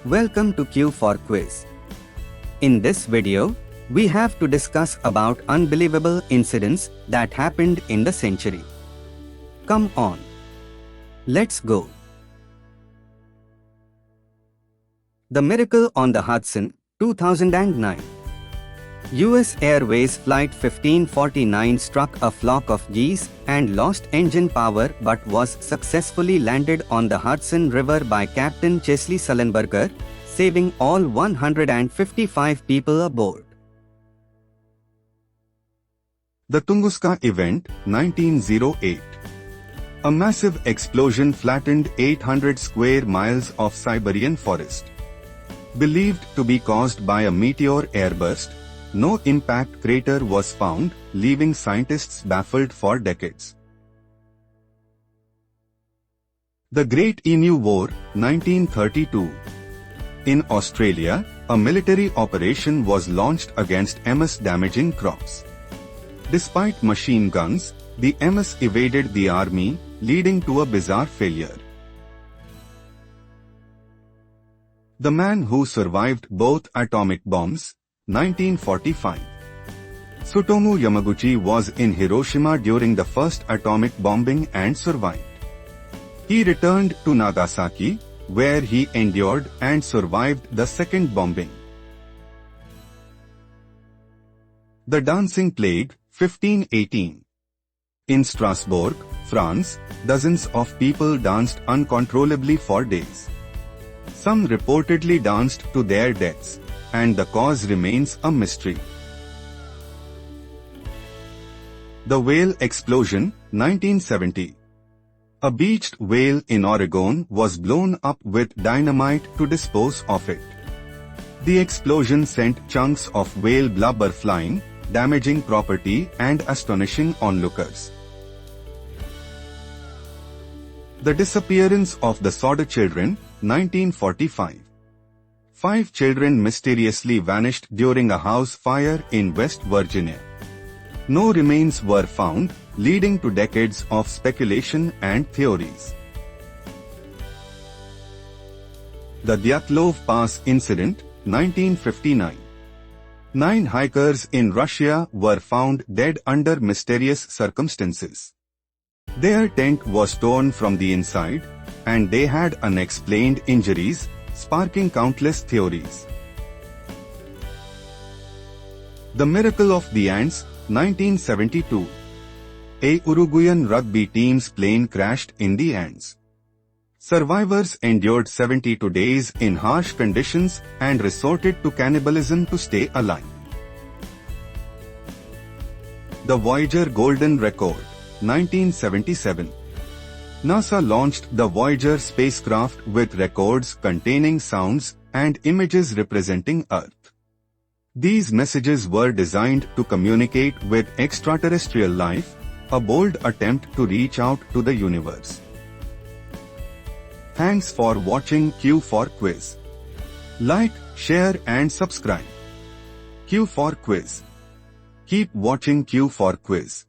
Welcome to Q for Quiz. In this video, we have to discuss about unbelievable incidents that happened in the century. Come on. Let's go. The Miracle on the Hudson, 2009. US Airways Flight 1549 struck a flock of geese and lost engine power but was successfully landed on the Hudson River by Captain Chesley Sullenberger, saving all 155 people aboard. The Tunguska Event, 1908. A massive explosion flattened 800 square miles of Siberian forest. Believed to be caused by a meteor airburst, no impact crater was found, leaving scientists baffled for decades. The Great Emu War, 1932. In Australia, a military operation was launched against MS, damaging crops. Despite machine guns, the MS evaded the army, leading to a bizarre failure. The man who survived both atomic bombs, 1945. Tsutomu Yamaguchi was in Hiroshima during the first atomic bombing and survived. He returned to Nagasaki, where he endured and survived the second bombing. The Dancing Plague, 1518. In Strasbourg, France, dozens of people danced uncontrollably for days. Some reportedly danced to their deaths, and the cause remains a mystery. The Whale Explosion, 1970. A beached whale in Oregon was blown up with dynamite to dispose of it. The explosion sent chunks of whale blubber flying, damaging property and astonishing onlookers. The Disappearance of the Sodder Children, 1945. 5 children mysteriously vanished during a house fire in West Virginia. No remains were found, leading to decades of speculation and theories. The Dyatlov Pass Incident, 1959. 9 hikers in Russia were found dead under mysterious circumstances. Their tent was torn from the inside, and they had unexplained injuries, sparking countless theories. The Miracle of the Ants, 1972. A Uruguayan rugby team's plane crashed in the Andes. Survivors endured 72 days in harsh conditions and resorted to cannibalism to stay alive. The Voyager Golden Record, 1977. NASA launched the Voyager spacecraft with records containing sounds and images representing Earth. These messages were designed to communicate with extraterrestrial life, a bold attempt to reach out to the universe. Thanks for watching Q for Quiz. Like, share and subscribe. Q for Quiz. Keep watching Q for Quiz.